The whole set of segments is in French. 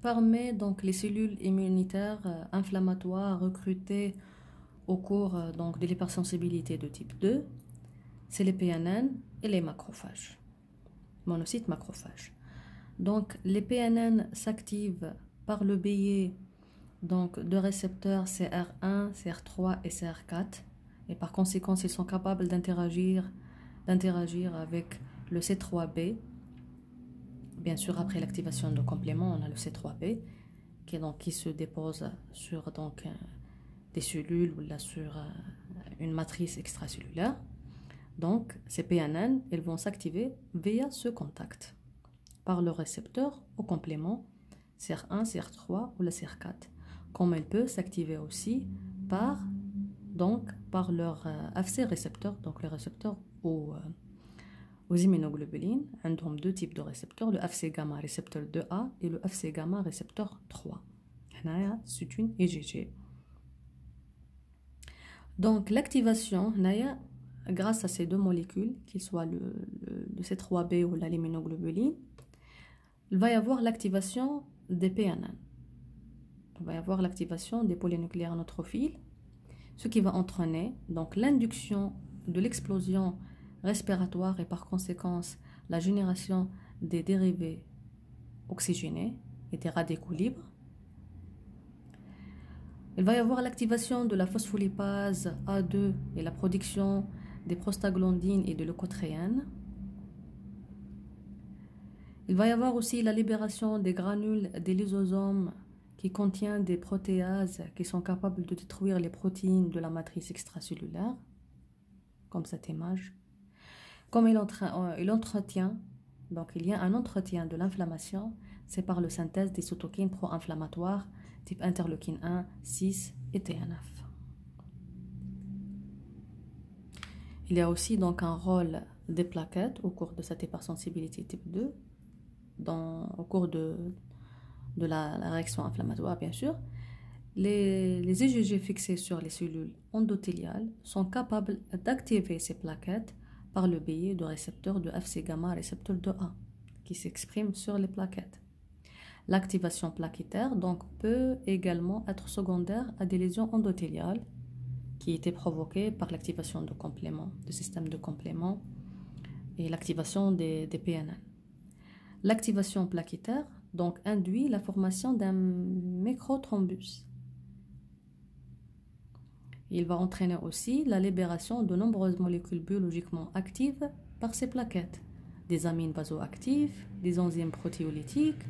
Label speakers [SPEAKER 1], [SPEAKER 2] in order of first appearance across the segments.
[SPEAKER 1] Parmi donc les cellules immunitaires inflammatoires recrutées au cours donc de l'hypersensibilité de type 2, c'est les PNN et les macrophages, monocytes macrophages. Donc les PNN s'activent par le biais donc, de récepteurs CR1, CR3 et CR4 et par conséquent ils sont capables d'interagir avec le C3b. Bien sûr, après l'activation de complément, on a le C3b qui se dépose sur des cellules ou là, sur une matrice extracellulaire. Donc, ces PNN, ils vont s'activer via ce contact par le récepteur au complément CR1, CR3 ou la CR4. Comme elle peut s'activer aussi par leur FC récepteur, donc les récepteurs aux immunoglobulines. Ils ont deux types de récepteurs, le FC gamma récepteur 2A et le FC gamma récepteur 3. C'est une IgG. Donc l'activation, grâce à ces deux molécules, qu'ils soient le C3b ou l'immunoglobuline, il va y avoir l'activation des PNN. Il va y avoir l'activation des polynucléaires neutrophiles, ce qui va entraîner donc l'induction de l'explosion respiratoire et par conséquence la génération des dérivés oxygénés et des radicaux libres. Il va y avoir l'activation de la phospholipase A2 et la production des prostaglandines et de leucotriènes. Il va y avoir aussi la libération des granules des lysosomes qui contient des protéases qui sont capables de détruire les protéines de la matrice extracellulaire, comme cette image. Comme il entretient, donc il y a un entretien de l'inflammation, c'est par la synthèse des cytokines pro-inflammatoires type interleukine 1, 6 et TNF. Il y a aussi donc un rôle des plaquettes au cours de cette hypersensibilité type 2, au cours de la réaction inflammatoire, bien sûr. Les IgG fixés sur les cellules endothéliales sont capables d'activer ces plaquettes par le biais de récepteurs de Fc gamma récepteur 2A qui s'expriment sur les plaquettes. L'activation plaquettaire donc, peut également être secondaire à des lésions endothéliales qui étaient provoquées par l'activation de compléments, de systèmes de compléments et l'activation des PNN. L'activation plaquettaire donc, induit la formation d'un microthrombus. Il va entraîner aussi la libération de nombreuses molécules biologiquement actives par ces plaquettes, des amines vasoactifs, des enzymes protéolytiques,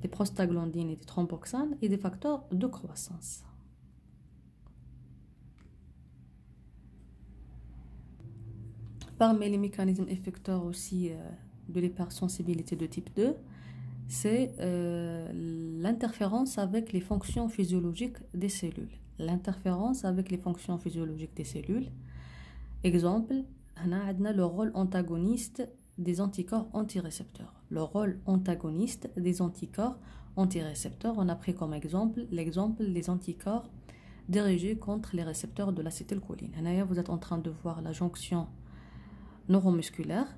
[SPEAKER 1] des prostaglandines et des thromboxanes et des facteurs de croissance. Parmi les mécanismes effecteurs aussi de l'hypersensibilité de type 2, c'est l'interférence avec les fonctions physiologiques des cellules. L'interférence avec les fonctions physiologiques des cellules. Exemple, on a le rôle antagoniste des anticorps antirécepteurs. Le rôle antagoniste des anticorps antirécepteurs, on a pris comme exemple l'exemple des anticorps dirigés contre les récepteurs de l'acétylcholine. Vous êtes en train de voir la jonction neuromusculaire.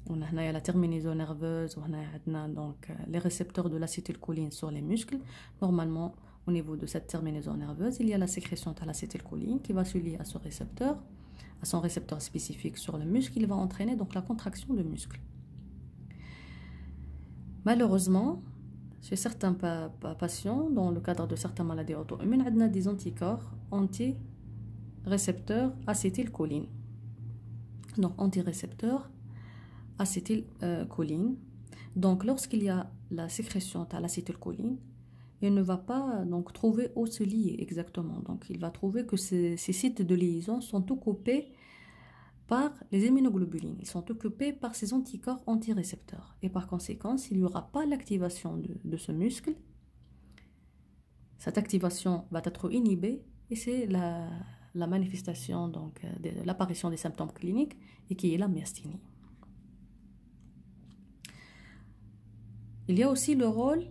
[SPEAKER 1] On a la terminaison nerveuse, on a donc les récepteurs de l'acétylcholine sur les muscles. Normalement, au niveau de cette terminaison nerveuse, il y a la sécrétion de l'acétylcholine qui va se lier à ce récepteur, à son récepteur spécifique sur le muscle. Il va entraîner donc la contraction du muscle. Malheureusement, chez certains patients, dans le cadre de certaines maladies auto-immunes, on a des anticorps anti-récepteurs acétylcholine. Donc, anti-récepteurs acétylcholine. Donc, lorsqu'il y a la sécrétion de l'acétylcholine, il ne va pas donc trouver où se lier exactement. Donc, il va trouver que ces sites de liaison sont occupés par les immunoglobulines. Ils sont occupés par ces anticorps antirécepteurs. Et par conséquent, s'il n'y aura pas l'activation de ce muscle, cette activation va être inhibée et c'est la manifestation, donc, de l'apparition des symptômes cliniques et qui est la myasthénie. Il y a aussi le rôle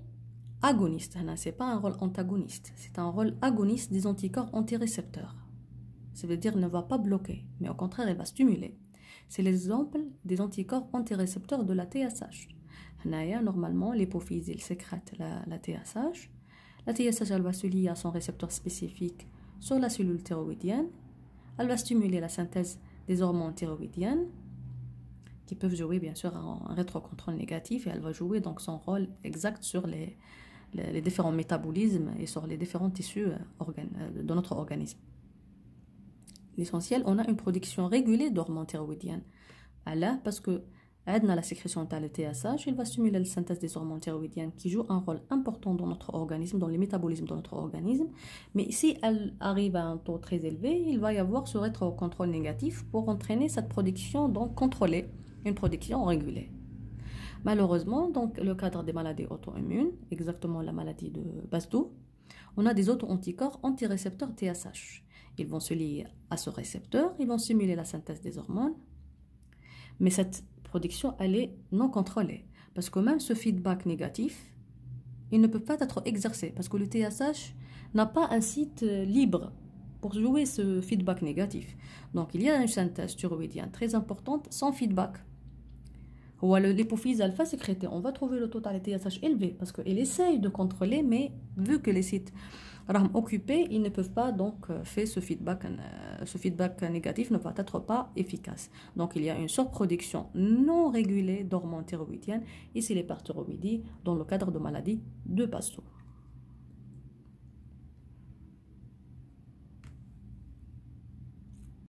[SPEAKER 1] agoniste. Ce n'est pas un rôle antagoniste, c'est un rôle agoniste des anticorps antirécepteurs. Ça veut dire qu'il ne va pas bloquer, mais au contraire, il va stimuler. C'est l'exemple des anticorps antirécepteurs de la TSH. Normalement, l'hypophyse, il sécrète la TSH. La TSH, elle va se lier à son récepteur spécifique sur la cellule thyroïdienne. Elle va stimuler la synthèse des hormones thyroïdiennes qui peuvent jouer bien sûr un rétrocontrôle négatif, et elle va jouer donc son rôle exact sur les différents métabolismes et sur les différents tissus de notre organisme. L'essentiel, on a une production régulée d'hormones thyroïdiennes. Parce que la sécrétion de la TSH, il va stimuler la synthèse des hormones thyroïdiennes qui jouent un rôle important dans notre organisme, dans le métabolisme de notre organisme. Mais si elle arrive à un taux très élevé, il va y avoir ce rétrocontrôle négatif pour entraîner cette production donc contrôlée, une production régulée. Malheureusement, donc le cadre des maladies auto-immunes, exactement la maladie de Basdow, on a des auto-anticorps antirécepteurs TSH. Ils vont se lier à ce récepteur, ils vont stimuler la synthèse des hormones, mais cette production, elle est non contrôlée. Parce que même ce feedback négatif, il ne peut pas être exercé. Parce que le TSH n'a pas un site libre pour jouer ce feedback négatif. Donc, il y a une synthèse thyroïdienne très importante sans feedback. Ou l'hypophyse alpha sécrétée, on va trouver le taux de TSH élevé parce qu'elle essaye de contrôler, mais vu que les sites occupés, ils ne peuvent pas donc faire ce feedback négatif ne va être pas efficace. Donc il y a une surproduction non régulée d'hormones thyroïdiennes, ici l'hyperthyroïdie, dans le cadre de maladies de Basdow.